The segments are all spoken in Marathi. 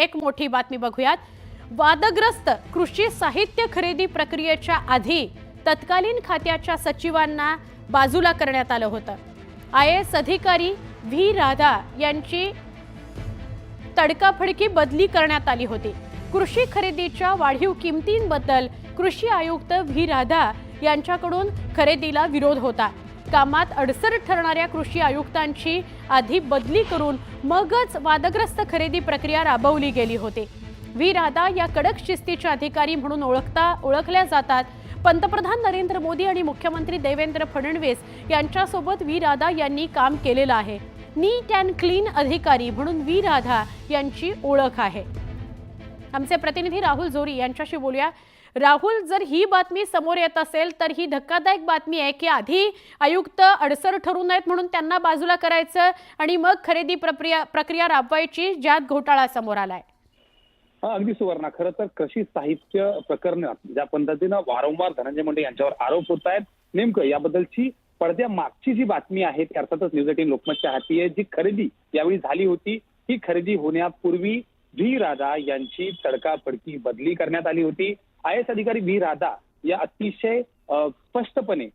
एक मोठी बातमी बघूयात। वादग्रस्त कृषी साहित्य खरेदी प्रक्रियेच्या आधी तत्कालीन खात्याच्या सचिवांना बाजूला करण्यात आलं होतं। IAS अधिकारी व्ही राधा यांची तडकाफडकी बदली करण्यात आली होती। कृषी खरेदीच्या वाढीव किमतींबद्दल कृषी आयुक्त व्ही राधा यांच्याकडून खरेदीला विरोध होता। कामात अडसर ठरणाऱ्या कृषी आयुक्तांची आधी बदली करून मगच वादग्रस्त खरेदी प्रक्रिया राबवली गेली होती। व्ही राधा या कडक शिस्तीचे अधिकारी म्हणून ओळखल्या जातात। पंतप्रधान नरेंद्र मोदी आणि मुख्यमंत्री देवेंद्र फडणवीस यांच्यासोबत व्ही राधा यांनी काम केलेलं आहे। नीट अँड क्लीन अधिकारी म्हणून व्ही राधा यांची ओळख आहे। आमचे प्रतिनिधी राहुल जोरी यांच्याशी बोलूया। राहुल, जर ही बातमी समोर येत असेल तर ही धक्कादायक बातमी आहे की आधी आयुक्त अडसर ठरू नयेत म्हणून त्यांना बाजूला करायचं आणि मग खरेदी प्रक्रिया राबवायची, ज्यात घोटाळा समोर आलाय। अगदी सुवर्णा, खरं तर कृषी साहित्य प्रकरणात ज्या पद्धतीनं वारंवार धनंजय मुंडे यांच्यावर आरोप होत आहेत, नेमकं याबद्दलची पडद्या मागची जी बातमी आहे ती अर्थातच न्यूज 18 लोकमतच्या हाती आहे। जी खरेदी यावेळी झाली होती ही खरेदी होण्यापूर्वी व्ही राधा यांची तडकाफडकी बदली करण्यात आली होती। IAS अधिकारी व्ही राधा या अतिशय स्पष्टपणे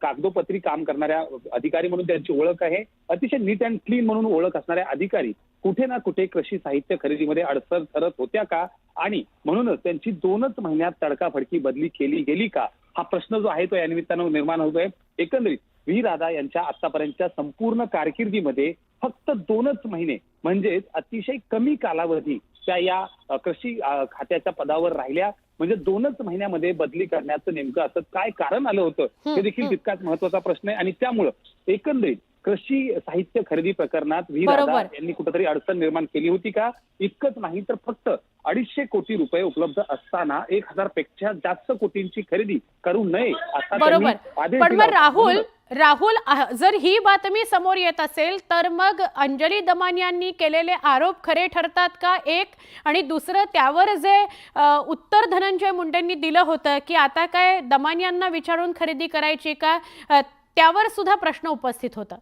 कागदोपत्री काम करणाऱ्या अधिकारी म्हणून त्यांची ओळख आहे। अतिशय नीट अँड क्लीन म्हणून ओळख असणाऱ्या अधिकारी कुठे ना कुठे कृषी साहित्य खरेदीमध्ये अडसर ठरत होत्या का, आणि म्हणूनच त्यांची 2च महिन्यात तडकाफडकी बदली केली गेली का, हा प्रश्न जो आहे तो या निमित्तानं निर्माण होतोय। एकंदरीत व्ही राधा यांच्या आतापर्यंतच्या संपूर्ण कारकिर्दीमध्ये फक्त 2च महिने म्हणजेच अतिशय कमी कालावधी त्या या कृषी खात्याच्या पदावर राहिल्या। म्हणजे 2च महिन्यामध्ये बदली करण्याचं नेमकं असं काय कारण आलं होतं हे देखील तितकाच महत्वाचा प्रश्न आहे। आणि त्यामुळं एकंदरीत कृषी साहित्य खरेदी प्रकरणात व्ही राधा यांनी कुठेतरी अडचण निर्माण केली होती का? इतकंच नाही तर फक्त 250 कोटी रुपये उपलब्ध असताना 1000 पेक्षा जास्त कोटींची खरेदी करू नये असा त्यांनी आदेश दिला। पण राहुल, जर ही बातमी समोर येत असेल तर मग अंजली दमानी यांनी केलेले आरोप खरे ठरतात का? एक, आणि दुसरं, त्यावर जे उत्तर धनंजय मुंडेंनी दिलं होतं की आता काय दमानी यांना विचारून खरेदी करायची का, त्यावर सुद्धा प्रश्न उपस्थित होता।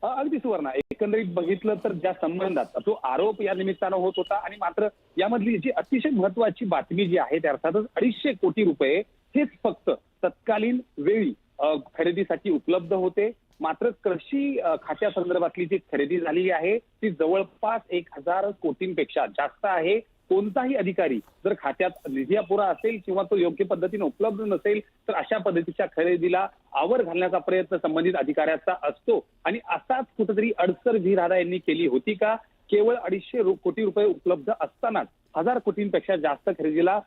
अगदी सुवर्णा, एकंदरीत बघितलं तर ज्या संबंधात जो आरोप या निमित्तानं होत होता आणि मात्र यामधली जी अतिशय महत्वाची बातमी जी आहे त्या अर्थातच 250 कोटी रुपये हेच फक्त तत्कालीन वेळी खरेदीसाठी उपलब्ध होते। मात्र कृषी खात्यासंदर्भातली जी खरेदी झाली आहे ती जवळपास 1000 कोटींपेक्षा जास्त आहे। कोणताही अधिकारी जर खात्यात निधीपुरा असेल किंवा तो योग्य पद्धतीने उपलब्ध नसेल तर अशा पद्धतीच्या खरेदीला आवर घालण्याचा प्रयत्न संबंधित अधिकाऱ्याचा असतो। आणि असाच कुठेतरी अडसर व्ही राधा यांनी केली होती का? केवळ 250 कोटी रुपये उपलब्ध असतानाच 1000 कोटींपेक्षा जास्त खरेदीला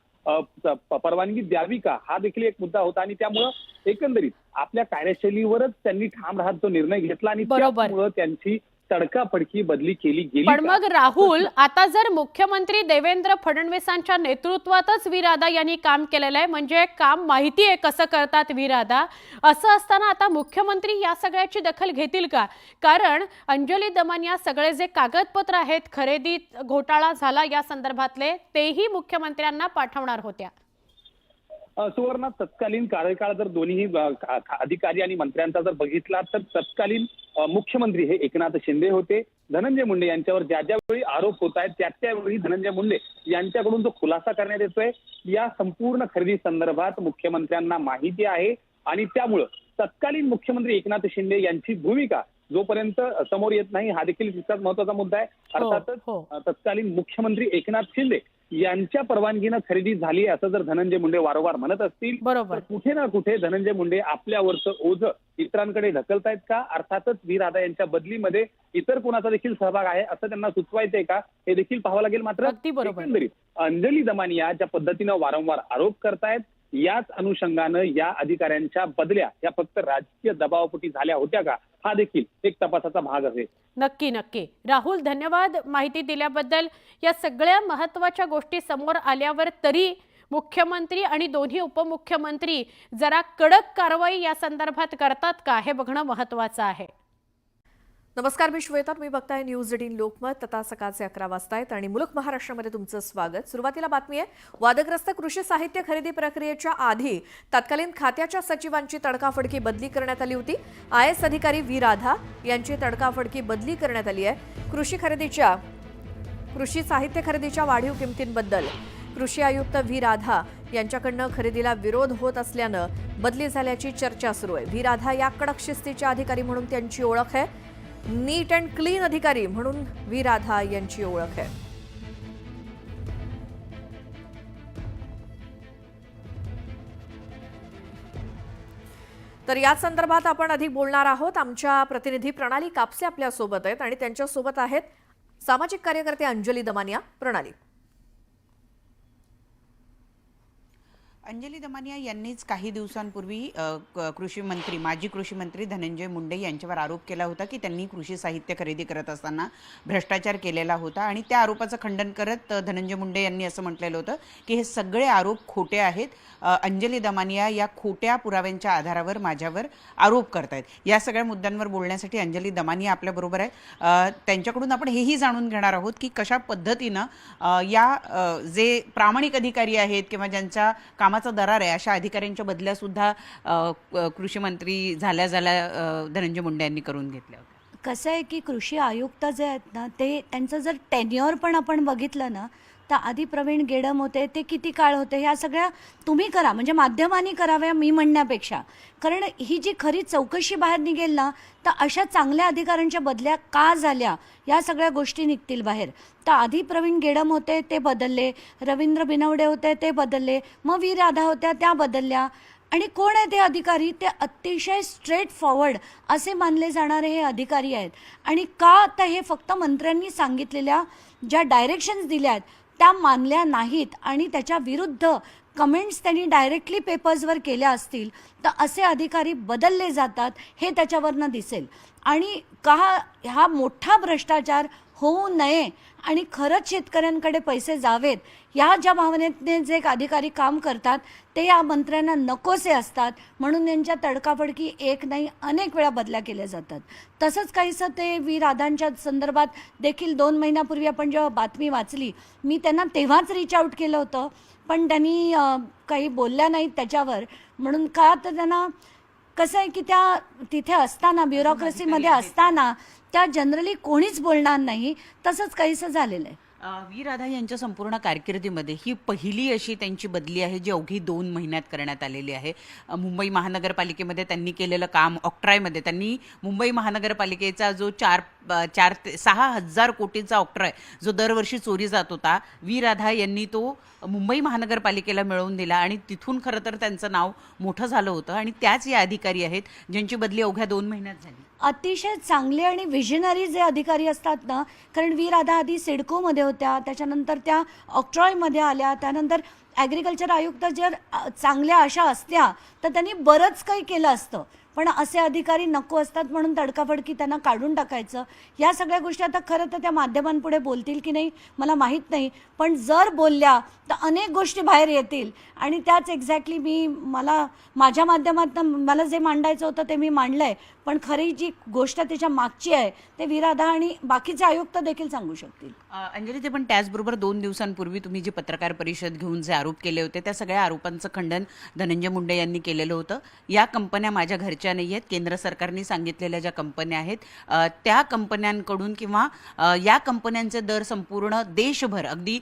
परवानगी द्यावी का, हा देखील एक मुद्दा होता। आणि त्यामुळं एकंदरीत आपल्या कार्यशैलीवरच त्यांनी ठाम राहत तो निर्णय घेतला आणि त्यामुळे त्यांची तडकाफडकी बदली केली गेली। पण मग राहुल, आता जर मुख्यमंत्री देवेंद्र फडणवीसांच्या नेतृत्वातच व्ही राधा यांनी काम केलेलं आहे, म्हणजे काम माहिती आहे कसं करतात व्ही राधा, असं असताना आता मुख्यमंत्री या सगळ्याची दखल घेतील का? कारण अंजली दमानी या सगळे जे कागदपत्र आहेत खरेदीत घोटाळा झाला या संदर्भातले, तेही मुख्यमंत्र्यांना पाठवणार होत्या। सुवर्णा, तत्कालीन कार्यकाळ जर दोन्ही अधिकारी आणि मंत्र्यांचा जर बघितला तर तत्कालीन मुख्यमंत्री हे एकनाथ शिंदे होते। धनंजय मुंडे यांच्यावर ज्या ज्यावेळी आरोप होत आहेत त्यावेळी धनंजय मुंडे यांच्याकडून जो खुलासा करण्यात येतोय या संपूर्ण खरेदी संदर्भात मुख्यमंत्र्यांना माहिती आहे। आणि त्यामुळं तत्कालीन मुख्यमंत्री एकनाथ शिंदे यांची भूमिका जोपर्यंत समोर येत नाही हा देखील तितकाच महत्वाचा मुद्दा आहे। अर्थातच तत्कालीन मुख्यमंत्री एकनाथ शिंदे यांच्या परवानगीनं खरेदी झाली असं जर धनंजय मुंडे वारंवार म्हणत असतील तर कुठे ना कुठे धनंजय मुंडे आपल्यावरचं ओझं इतरांकडे ढकलतायत का? अर्थातच व्ही राधा यांच्या बदलीमध्ये इतर कोणाचा देखील सहभाग आहे असं त्यांना सुचवायचंय का, हे देखील पाहावं लागेल। मात्र एकंदरीत अंजली दमानी या ज्या पद्धतीनं वारंवार आरोप करतायत याच अनुषंगानं या अधिकाऱ्यांच्या बदल्या या फक्त राजकीय दबावापोटी झाल्या होत्या का, हा देखील एक तपासाचा भाग असेल। नक्की राहुल, धन्यवाद माहिती दिल्याबद्दल। या सगळ्या महत्त्वाच्या गोष्टी समोर आल्यावर तरी मुख्यमंत्री आणि दोन्ही उपमुख्यमंत्री जरा कडक कारवाई या संदर्भात करतात का, हे बघणं महत्त्वाचं आहे। नमस्कार, मी श्वेता, तुम्ही बघताय न्यूज 18 लोकमत। आता सकाळचे 11 वाजता आहेत आणि मुलुक महाराष्ट्रामध्ये तुमचं स्वागत। सुरुवातीला बातमी आहे, वादग्रस्त कृषी साहित्य खरेदी प्रक्रियेच्या आधी तत्कालीन खात्याच्या सचिवांची तडकाफडकी बदली करण्यात आली होती। IAS अधिकारी व्ही राधा यांची तडकाफडकी बदली करण्यात आली आहे। कृषी खरेदीच्या कृषी साहित्य खरेदीच्या वाढीव किमतींबद्दल कृषी आयुक्त व्ही राधा यांच्याकडनं खरेदीला विरोध होत असल्यानं बदली झाल्याची चर्चा सुरू आहे. व्ही राधा या कडक शिस्तीचे अधिकारी म्हणून त्यांची ओळख आहे. नीट अँड क्लीन अधिकारी म्हणून व्ही राधा यांची ओळख आहे. तर या संदर्भात आपण अधिक बोलणार आहोत. आमच्या प्रतिनिधी प्रणाली कापसे आपल्या सोबत आहेत आणि त्यांच्या सोबत आहेत सामाजिक कार्यकर्ते अंजली दमानिया. प्रणाली, अंजली दमानिया यांनीच काही दिवसांपूर्वी माजी कृषी मंत्री धनंजय मुंडे यांच्यावर आरोप केला होता की त्यांनी कृषी साहित्य खरेदी करत असताना भ्रष्टाचार केलेला होता आणि त्या आरोपाचं खंडन करत धनंजय मुंडे यांनी असं म्हटलेलं होतं की हे सगळे आरोप खोटे आहेत. अंजली दमानिया या खोट्या पुराव्यांच्या आधारावर माझ्यावर आरोप करतायत. या सगळ्या मुद्द्यांवर बोलण्यासाठी अंजली दमानिया आपल्याबरोबर आहे. त्यांच्याकडून आपण हेही जाणून घेणार आहोत की कशा पद्धतीनं या जे प्रामाणिक अधिकारी आहेत किंवा ज्यांच्या कामाचा दरार आहे अशा अधिकाऱ्यांच्या बदल्या सुद्धा कृषी मंत्री झाल्या धनंजय मुंडे यांनी करून घेतल्या होत्या. कसं आहे की कृषी आयुक्त जे आहेत ना ते त्यांचं जर टेन्युअर पण आपण बघितलं ना तर आधी प्रवीण गेडम होते ते किती काळ होते ह्या सगळ्या तुम्ही करा म्हणजे माध्यमांनी कराव्या मी म्हणण्यापेक्षा. कारण ही जी खरी चौकशी बाहेर निघेल ना तर अशा चांगल्या अधिकाऱ्यांच्या बदल्या का झाल्या या सगळ्या गोष्टी निघतील बाहेर. तर आधी प्रवीण गेडम होते ते बदलले, रवींद्र बिनवडे होते ते बदलले, मग व्ही राधा होत्या त्या बदलल्या. आणि कोण आहे ते अधिकारी? ते अतिशय स्ट्रेट फॉरवर्ड असे मानले जाणारे हे अधिकारी आहेत. आणि का तर हे फक्त मंत्र्यांनी सांगितलेल्या ज्या डायरेक्शन्स दिल्या आहेत त्या मानल्या नाहीत आणि त्याच्या विरुद्ध कमेंट्स त्यांनी डायरेक्टली पेपर्सवर केल्या असतील तर असे अधिकारी बदलले जातात हे त्याच्यावरनं दिसेल. आणि का हा मोठा भ्रष्टाचार होऊ नये आणि खरंच शेतकऱ्यांकडे पैसे जावेत या ज्या भावनेने जे अधिकारी काम करतात ते या मंत्र्यांना नकोसे असतात म्हणून यांच्या तडकाफडकी एक नाही अनेक वेळा बदल्या केल्या जातात. तसंच काहीसं ते व्ही राधांच्या संदर्भात देखील 2 महिन्यापूर्वी आपण जेव्हा बातमी वाचली मी त्यांना तेव्हाच रीच आऊट केलं होतं पण त्यांनी काही बोलल्या नाहीत त्याच्यावर. म्हणून का तर त्यांना कसं आहे की त्या तिथे असताना ब्युरोक्रेसीमध्ये असताना त्या जनरली कोणीच बोलणार नाही. तसंच काहीसं झालेलं आहे. व्ही राधा यांच्या संपूर्ण कारकिर्दीमध्ये ही पहिली अशी त्यांची बदली आहे जी अवघी 2 महिन्यात करण्यात आलेली आहे. मुंबई महानगरपालिकेमध्ये त्यांनी केलेलं काम, ऑक्ट्रॉयमध्ये त्यांनी मुंबई महानगरपालिकेचा जो 4 ते 6 हजार कोटीचा ऑक्ट्रॉय जो दरवर्षी चोरी जात होता व्ही राधा यांनी तो मुंबई महानगरपालिकेला मिळवून दिला आणि तिथून खरं तर त्यांचं नाव मोठं झालं होतं. आणि त्याच या अधिकारी आहेत ज्यांची बदली अवघ्या 2 महिन्यात झाली. अतिशय चांगले आणि विजनरी जे अधिकारी असतात ना, कारण व्ही राधा आधी सिडकोमध्ये होत्या, त्याच्यानंतर त्या ऑक्ट्रॉयमध्ये आल्या, त्यानंतर ॲग्रिकल्चर आयुक्त जर चांगल्या अशा असत्या तर त्यांनी बरंच काही केलं असतं. पण असे अधिकारी नको असतात म्हणून तडकाफडकी त्यांना काढून टाकायचं. या सगळ्या गोष्टी आता खरं तर त्या माध्यमांपुढे बोलतील की नाही मला माहीत नाही पण जर बोलल्या तर अनेक गोष्टी बाहेर येतील आणि त्याच एक्झॅक्टली मला माझ्या माध्यमातून मला जे मांडायचं होतं ते मी मांडलं आहे. पण खरी जी गोष्ट त्याच्या मागची आहे ते व्ही राधा आणि बाकीचे आयुक्त देखील सांगू शकतील. अंजली, ते पण त्याचबरोबर 2 दिवसांपूर्वी तुम्ही जी पत्रकार परिषद घेऊन जे आरोप केले होते त्या सगळ्या आरोपांचं खंडन धनंजय मुंडे यांनी केलेलं होतं. या कंपन्या माझ्या घरच्या नाही आहेत. केंद्र सरकारने सांगितलेल्या ज्या कंपन्या आहेत त्या कंपन्यांकडून किंवा या कंपन्यांचे दर संपूर्ण देशभर अगदी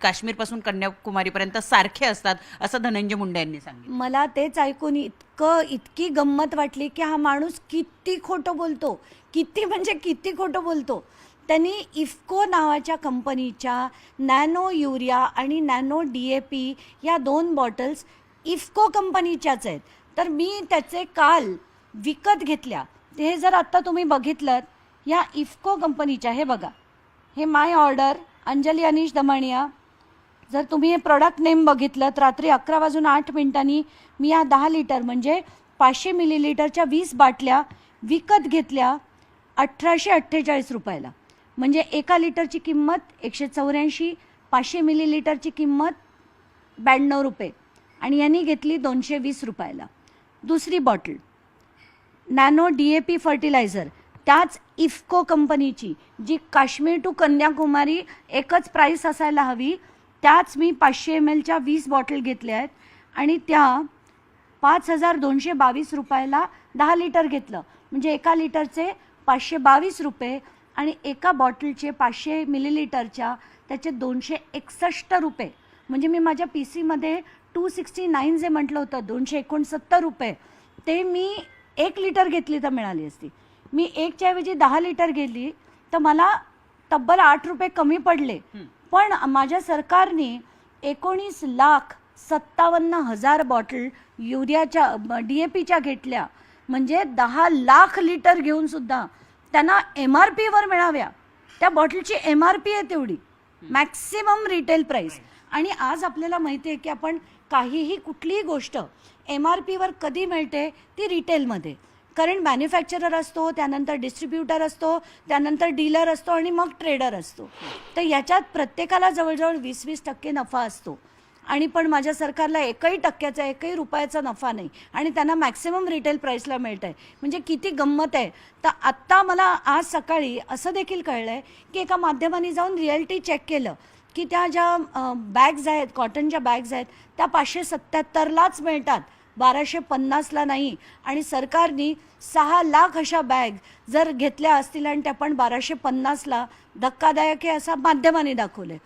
काश्मीरपासून कन्याकुमारीपर्यंत सारखे असतात असं धनंजय मुंडे यांनी सांगितलं. मला तेच ऐकून इतकी गंमत वाटली की हा माणूस किती खोटं बोलतो, किती म्हणजे किती खोटं बोलतो. त्यांनी इफ्को नावाच्या कंपनीच्या नॅनो युरिया आणि नॅनो DAP या 2 बॉटल्स इफ्को कंपनीच्याच आहेत. तर मी त्याचे काल विकत घेतल्या. हे जर आत्ता तुम्ही बघितलं या इफ्को कंपनीच्या, हे बघा, हे माय ऑर्डर अंजली अनिश दमानिया. जर तुम्ही हे प्रोडक्ट नेम बघितलं तर रात्री 11:08 मी या 10 लिटर म्हणजे 500 मिलीलिटरच्या 20 बाटल्या विकत घेतल्या 1848 रुपयाला. म्हणजे 1 लिटरची किंमत 184, 500 मिलीलिटरची किंमत 92 रुपये आणि यांनी घेतली 220 रुपयाला. दुसरी बॉटल नॅनो DAP फर्टिलायझर त्याच इफ्को कंपनीची जी काश्मीर टू कन्याकुमारी एकच प्राईस असायला हवी त्याच मी 500 mlच्या 20 बॉटल घेतल्या आहेत आणि त्या 5222 रुपयाला 10 लिटर घेतलं. म्हणजे 1 लिटरचे 522 रुपये आणि एका बॉटलचे 500 मिलीलिटरच्या त्याचे 261 रुपये. म्हणजे मी माझ्या PC-मध्ये 269 जे म्हटलं होतं 269 रुपये, ते मी 1 लिटर घेतली तर मिळाली असती. मी 1च्या ऐवजी 10 लिटर घेतली तर मला तब्बल 8 रुपये कमी पडले. पण माझ्या सरकारने 19,57,000 बॉटल युरियाच्या DAPच्या घेतल्या. म्हणजे 10 लाख लिटर घेऊन सुद्धा त्यांना MRPवर मिळाव्या. त्या बॉटलची MRP आहे तेवढी, मॅक्सिमम रिटेल प्राइस. आणि आज आपल्याला माहिती आहे की आपण काहीही कुठलीही गोष्ट MRPवर कधी मिळते, ती रिटेलमध्ये. कारण मॅन्युफॅक्चरर असतो, त्यानंतर डिस्ट्रीब्युटर असतो, त्यानंतर डीलर असतो आणि मग ट्रेडर असतो. तर याच्यात प्रत्येकाला जवळजवळ 20-20% नफा असतो. आणि पण माझ्या सरकारला 1% 1 रुपयाचा नफा नाही आणि त्यांना मॅक्सिमम रिटेल प्राईसला मिळत आहे. म्हणजे किती गंमत आहे. तर आत्ता मला आज सकाळी असं देखील कळलं आहे की एका माध्यमाने जाऊन रिॲलिटी चेक केलं की त्या ज्या बॅग्स आहेत, कॉटनच्या बॅग्स आहेत, त्या 577लाच मिळतात, 1250ला नाही. आणि सरकारने 6 लाख अशा बॅग जर घेतल्या असतील आणि त्या पण 1250ला, धक्कादायक आहे असं माध्यमाने दाखवले.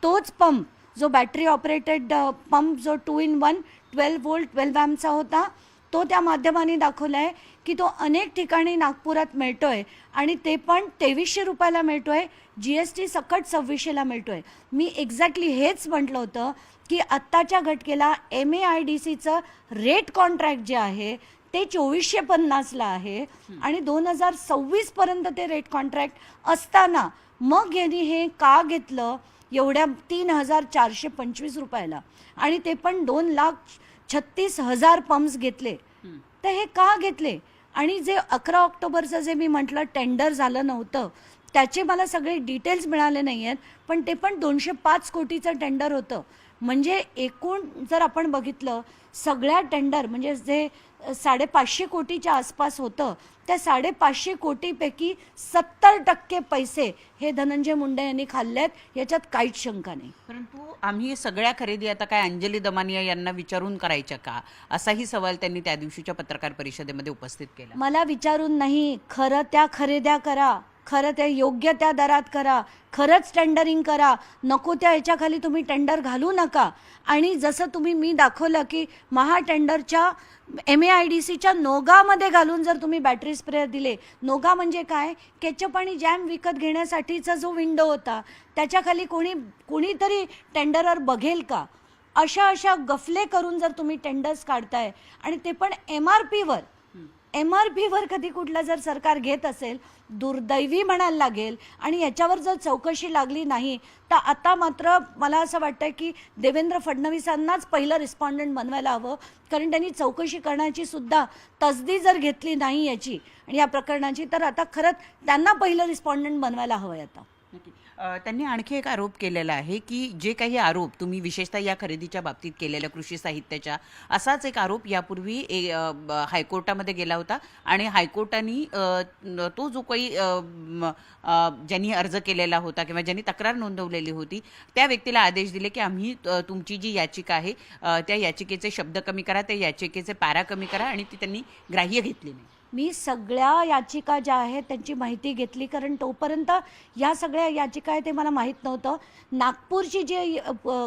तोच पंप जो बॅटरी ऑपरेटेड पंप जो 2-in-1 12 वोल्ट 12 एम्पचा होता, तो त्या माध्यमाने दाखवला आहे की तो अनेक ठिकाणी नागपुरात मिळतोय आणि ते पण 2300 रुपयाला मिळतोय, GST सकट 2600ला मिळतोय. मी एक्झॅक्टली हेच म्हटलं होतं की आत्ताच्या घटकेला MAIDCचं रेट कॉन्ट्रॅक्ट जे आहे ते 2450ला आहे आणि 2026 पर्यंत ते रेट कॉन्ट्रॅक्ट असताना मग यांनी हे का घेतलं एवढ्या 3,425 रुपयाला, आणि ते पण 2,36,000 पंप्स घेतले. तर हे का घेतले? आणि जे 11 ऑक्टोबरचं जे मी म्हटलं टेंडर झालं नव्हतं, त्याचे मला सगळे डिटेल्स मिळाले नाही आहेत, पण ते पण 205 कोटीचं टेंडर होतं. म्हणजे एकूण जर आपण बघितलं सगळ्या टेंडर म्हणजे जे 550 कोटीच्या आसपास होतं, त्या 550 कोटीपैकी 70% पैसे हे धनंजय मुंडे यांनी खाल्लेत, याच्यात काहीच शंका नाही. परंतु आम्ही सगळ्या खरेदी आता काय अंजली दमानिया यांना विचारून करायच्या का, असाही सवाल त्यांनी त्या दिवशीच्या पत्रकार परिषदेमध्ये उपस्थित केला. मला विचारून नाही, खरं त्या खरेद्या करा, खरं त्या योग्य त्या दरात करा, खरंच टेंडरिंग करा, नको त्या याच्याखाली तुम्ही टेंडर घालू नका. आणि जसं मी दाखवलं की महाटेंडरच्या MAIDCच्या नोगामध्ये घालून जर तुम्ही बॅटरी स्प्रेअर दिले, नोगा म्हणजे काय, केचप आणि जॅम विकत घेण्यासाठीचा जो विंडो होता, त्याच्याखाली कोणीतरी टेंडरर बघेल का? अशा गफले करून जर तुम्ही टेंडर्स काढताय आणि ते पण MRPवर कधी कुठला जर सरकार घेत असेल, दुर्दैवी म्हणायला लागेल. आणि याच्यावर जर चौकशी लागली नाही तर आता मात्र मला असं वाटतं की देवेंद्र फडणवीसांनाच पहिलं रिस्पॉन्डंट बनवायला हवं, कारण त्यांनी चौकशी करण्याची सुद्धा तसदी जर घेतली नाही याची आणि या प्रकरणाची, तर आता खरंच त्यांना पहिलं रिस्पॉन्डंट बनवायला हवं आहे आता. त्यांनी आणखी एक आरोप केलेला आहे की जे काही आरोप तुम्ही विशेषतः या खरेदीच्या बाबतीत केलेल्या कृषी साहित्याच्या, असाच एक आरोप यापूर्वी हायकोर्टामध्ये गेला होता आणि हायकोर्टाने तो जो काही ज्यांनी अर्ज केलेला होता किंवा ज्यांनी तक्रार नोंदवलेली होती त्या व्यक्तीला आदेश दिले की आम्ही तुमची जी याचिका आहे त्या याचिकेचे शब्द कमी करा, त्या याचिकेचे पॅरा कमी करा, आणि ती त्यांनी ग्राह्य घेतली नाही. मी सगळ्या याचिका ज्या आहेत त्यांची माहिती घेतली, कारण तोपर्यंत या सगळ्या याचिका आहे ते मला माहीत नव्हतं. नागपूरची जे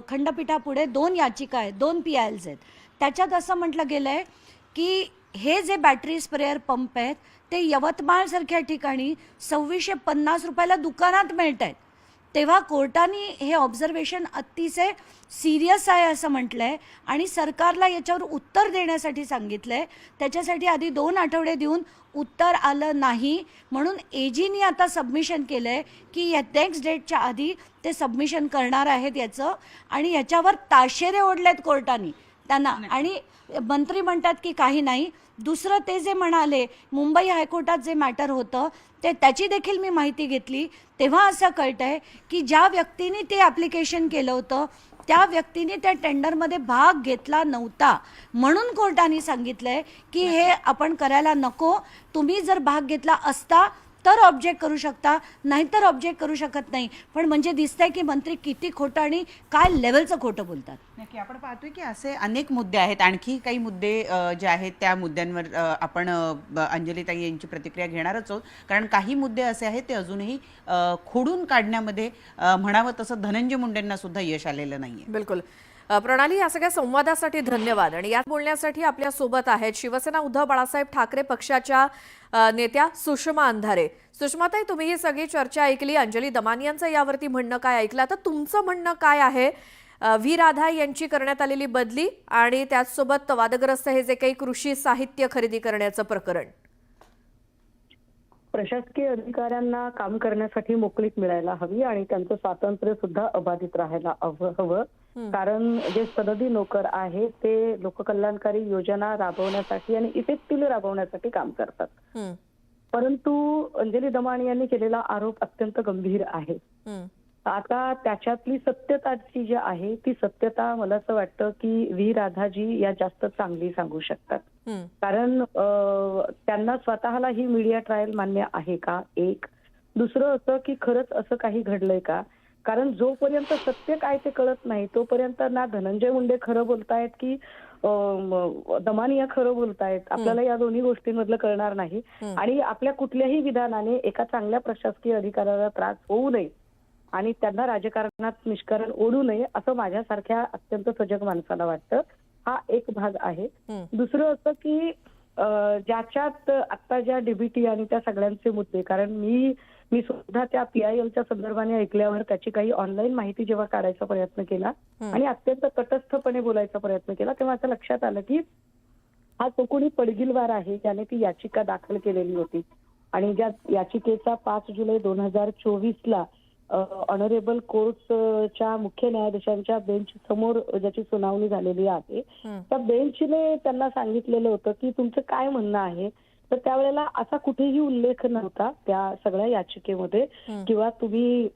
खंडपीठापुढे 2 याचिका आहेत, 2 PILs आहेत, त्याच्यात असं म्हटलं गेलं आहे की हे जे बॅटरी स्प्रेअर पंप आहेत ते यवतमाळसारख्या ठिकाणी 2650 रुपयाला दुकानात मिळत आहेत. तेव्हा कोर्टाने हे ऑब्झर्वेशन अतिशय सिरियस आहे असं म्हटलं आहे आणि सरकारला याच्यावर उत्तर देण्यासाठी सांगितलं आहे. त्याच्यासाठी आधी 2 आठवडे देऊन उत्तर आलं नाही, म्हणून AGनी आता सबमिशन केलं आहे की या नेक्स्ट डेटच्या आधी ते सबमिशन करणार आहेत याचं. आणि याच्यावर ताशेरे ओढलेत कोर्टाने त्यांना, आणि मंत्री म्हणतात की काही नाही. दुसरं ते जे म्हणाले मुंबई हायकोर्टात जे मॅटर होतं त्याची देखील मी माहिती घेतली, तेव्हा असं कळतं आहे की ज्या व्यक्तीने ते ॲप्लिकेशन केलं होतं त्या व्यक्तीने त्या टेंडरमध्ये भाग घेतला नव्हता, म्हणून कोर्टाने सांगितलं आहे की हे आपण करायला नको. तुम्ही जर भाग घेतला असता तर ऑब्जेक्ट करू शकता, नाहीतर ऑब्जेक्ट करू शकत नाही. पण म्हणजे दिसतंय की मंत्री किती खोटं आणि काय लेवलचं खोटं बोलतात. नक्की आपण पाहतोय की असे अनेक मुद्दे आहेत. आणखी काही मुद्दे जे आहेत त्या मुद्द्यांवर आपण अंजलीताई यांची प्रतिक्रिया घेणारच आहोत. कारण काही मुद्दे असे आहेत ते अजूनही खोडून काढण्यामध्ये म्हणावं तसं धनंजय मुंडेंना सुद्धा यश आलेलं नाहीये. बिलकुल. प्रणाली, या सगळ्या संवादासाठी धन्यवाद. आणि यात बोलण्यासाठी आपल्या सोबत आहेत शिवसेना उद्धव बाळासाहेब ठाकरे पक्षाच्या नेत्या सुषमा अंधारे. सुषमाताई, तुम्ही ही सगळी चर्चा ऐकली, अंजली दमानियांचं यावरती म्हणणं काय ऐकलं, तर तुमचं म्हणणं काय आहे व्ही राधा यांची करण्यात आलेली बदली आणि त्याचसोबत वादग्रस्त हे जे काही कृषी साहित्य खरेदी करण्याचं प्रकरण? प्रशासकीय अधिकाऱ्यांना काम करण्यासाठी मोकळीक मिळायला हवी आणि त्यांचं स्वातंत्र्य सुद्धा अबाधित राहायला हवं. कारण जे सनदी नोकर आहेत ते लोककल्याणकारी योजना राबवण्यासाठी आणि इफेक्टिव्हली राबवण्यासाठी काम करतात. परंतु अंजली दमानिया यांनी केलेला आरोप अत्यंत गंभीर आहे. आता त्याच्यातली सत्यताची जी आहे ती सत्यता मला असं वाटतं की व्ही राधाजी या जास्त चांगली सांगू शकतात. कारण त्यांना स्वतःला ही मीडिया ट्रायल मान्य आहे का, एक. दुसरं असं की खरंच असं काही घडलंय का. कारण जोपर्यंत सत्य काय ते कळत नाही तोपर्यंत ना धनंजय मुंडे खरं बोलतायत की दमानिया खरं बोलतायत, आपल्याला या दोन्ही गोष्टींमधलं कळणार नाही. आणि आपल्या कुठल्याही विधानाने एका चांगल्या प्रशासकीय अधिकाऱ्याला त्रास होऊ नये आणि त्यांना राजकारणात निष्कारण ओढू नये असं माझ्यासारख्या अत्यंत सजग माणसाला वाटतं. हा एक भाग आहे. दुसरं असं की ज्याच्यात आता ज्या डीबीटी आणि त्या सगळ्यांचे मुद्दे, कारण मी सुद्धा त्या PILच्या संदर्भाने ऐकल्यावर त्याची काही ऑनलाईन माहिती जेव्हा काढायचा प्रयत्न केला आणि अत्यंत तटस्थपणे बोलायचा प्रयत्न केला तेव्हा असं लक्षात आलं की हा तो कोणी पडगिलवार आहे ज्याने ती याचिका दाखल केलेली होती आणि ज्या याचिकेचा 5 जुलै 2024ला ऑनरेबल कोर्टच्या मुख्य न्यायाधीशांच्या बेंच समोर ज्याची सुनावणी झालेली आहे त्या बेंचने त्यांना सांगितलेलं होतं की तुमचं काय म्हणणं आहे. तर त्यावेळेला असा कुठेही उल्लेख नव्हता त्या सगळ्या याचिकेमध्ये किंवा तुम्ही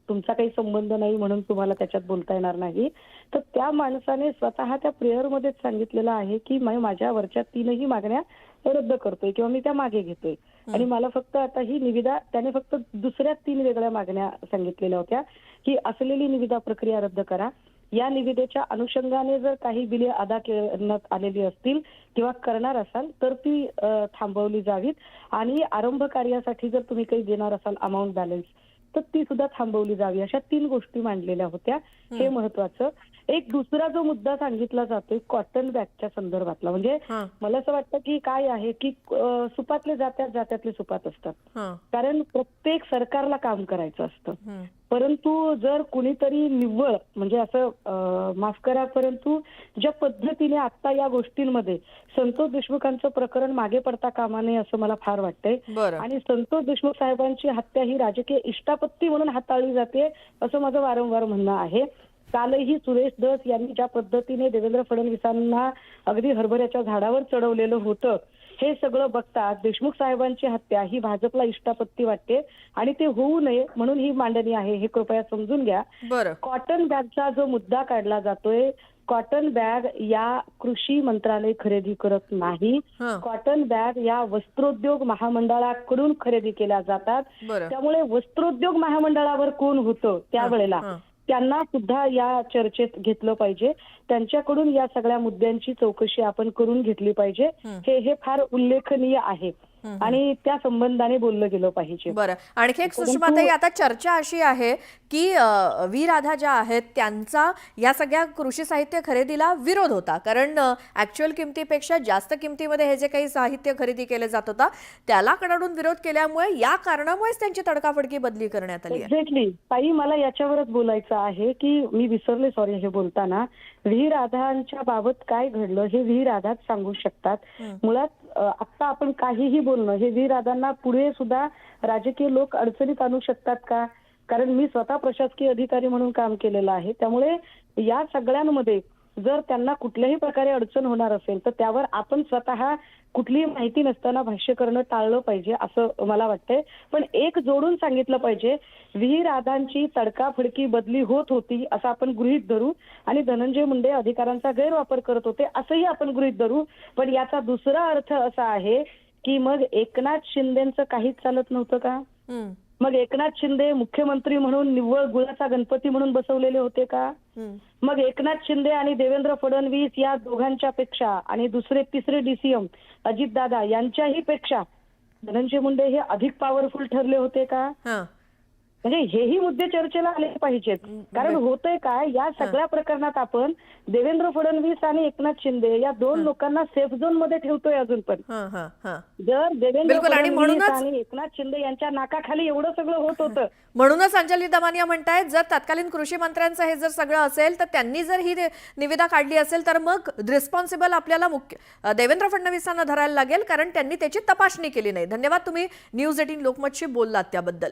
तुमचा काही संबंध नाही म्हणून तुम्हाला त्याच्यात बोलता येणार नाही. तर त्या माणसाने स्वतः त्या प्रेयरमध्येच सांगितलेलं आहे की माझ्या वरच्या 3ही मागण्या रद्द करतोय किंवा मी त्या मागे घेतोय आणि मला फक्त आता ही निविदा, त्याने फक्त दुसऱ्या 3 वेगळ्या मागण्या सांगितलेल्या होत्या की असलेली निविदा प्रक्रिया रद्द करा, या निविदेच्या अनुषंगाने जर काही बिले अदा करण्यात आलेली असतील किंवा करणार असाल तर ती थांबवली जावीत आणि आरंभ कार्यासाठी जर तुम्ही काही देणार असाल अमाऊंट बॅलन्स तर ती सुद्धा थांबवली जावी. अशा 3 गोष्टी मांडलेल्या होत्या. हे महत्वाचं. एक दुसरा जो मुद्दा सांगितला जातोय कॉटन बॅगच्या संदर्भातला, म्हणजे मला असं वाटतं की काय आहे की सुपातले जात्यातले सुपात असतात. कारण प्रत्येक सरकारला काम करायचं असतं. परंतु जर कुणीतरी निव्वळ म्हणजे असं माफ करा परंतु ज्या पद्धतीने आता या गोष्टींमध्ये संतोष देशमुखांचं प्रकरण मागे पडता कामा नये असं मला फार वाटतंय. आणि संतोष देशमुख साहेबांची हत्या ही राजकीय इष्टापत्ती म्हणून हाताळली जाते असं माझं वारंवार म्हणणं आहे. कालही सुरेश धस यांनी ज्या पद्धतीने देवेंद्र फडणवीसांना अगदी हरभऱ्याच्या झाडावर चढवलेलं होतं हे सगळं बघता देशमुख साहेबांची हत्या ही भाजपला इष्टापत्ती वाटते आणि ते होऊ नये म्हणून ही मांडणी आहे, हे कृपया समजून घ्या. कॉटन बॅगचा जो मुद्दा काढला जातोय, कॉटन बॅग या कृषी मंत्रालय खरेदी करत नाही. कॉटन बॅग या वस्त्रोद्योग महामंडळाकडून खरेदी केल्या जातात. त्यामुळे वस्त्रोद्योग महामंडळावर कोण होतं त्यावेळेला त्यांना सुद्धा या चर्चेत घेतलं पाहिजे. त्यांच्याकडून या सगळ्या मुद्द्यांची चौकशी आपण करून घेतली पाहिजे. हे फार उल्लेखनीय आहे आणि त्या संबंधाने बोललं गेलं पाहिजे. बरं, आणखी एक सुषमाताई, आता चर्चा अशी आहे की व्ही राधा ज्या आहेत त्यांचा या सगळ्या कृषी साहित्य खरेदीला विरोध होता, कारण ऍक्च्युअल किमतीपेक्षा जास्त किमतीमध्ये हे जे काही साहित्य खरेदी केलं जात होता त्याला कडाडून विरोध केल्यामुळे या कारणामुळेच त्यांची तडकाफडकी बदली करण्यात आली. एक्झॅक्टली ताई, मला याच्यावरच बोलायचं आहे की मी विसरले सॉरी हे बोलताना, व्ही राधांच्या बाबत काय घडलं हे व्ही राधाच सांगू शकतात. मुळात आता आपण काहीही बोलणं हे व्ही राधांना पुढे सुद्धा राजकीय लोक अडचणीत आणू शकतात का? कारण मी स्वतः प्रशासकीय अधिकारी म्हणून काम केलेलं आहे. त्यामुळे या सगळ्यांमध्ये जर त्यांना कुठल्याही प्रकारे अडचण होणार असेल तर त्यावर आपण स्वतः कुठलीही माहिती नसताना भाष्य करणं टाळलं पाहिजे असं मला वाटतंय. पण एक जोडून सांगितलं पाहिजे, व्ही राधांची तडकाफडकी बदली होत होती असं आपण गृहीत धरू आणि धनंजय मुंडे अधिकारांचा गैरवापर करत होते असंही आपण गृहीत धरू. पण याचा दुसरा अर्थ असा आहे की मग एकनाथ शिंदेचं काहीच चालत नव्हतं का? हम्म, मग एकनाथ शिंदे मुख्यमंत्री म्हणून निव्वळ गुळाचा गणपती म्हणून बसवलेले होते का? हम्म. मग एकनाथ शिंदे आणि देवेंद्र फडणवीस या दोघांच्या पेक्षा आणि दुसरे तिसरे DCM अजितदादा यांच्याही पेक्षा धनंजय मुंडे हे अधिक पॉवरफुल ठरले होते का? हां. म्हणजे हेही मुद्दे चर्चेला आले पाहिजेत. कारण होतंय काय, या सगळ्या प्रकरणात आपण देवेंद्र फडणवीस आणि एकनाथ शिंदे या दोन लोकांना सेफ झोन मध्ये ठेवतोय अजून पण. हां, हां, हां. जर देवेंद्र बिलकुल, आणि फडणवीस म्हणूनच- आणि एकनाथ शिंदे यांच्या नाकाखाली एवढं सगळं होत होतं, म्हणूनच अंजली दमानिया म्हणतायत जर तत्कालीन कृषी मंत्र्यांचं हे जर सगळं असेल तर त्यांनी जर ही निविदा काढली असेल तर मग रिस्पॉन्सिबल आपल्याला देवेंद्र फडणवीसांना धरायला लागेल, कारण त्यांनी त्याची तपासणी केली नाही. धन्यवाद, तुम्ही न्यूज 18 लोकमतशी बोललात त्याबद्दल.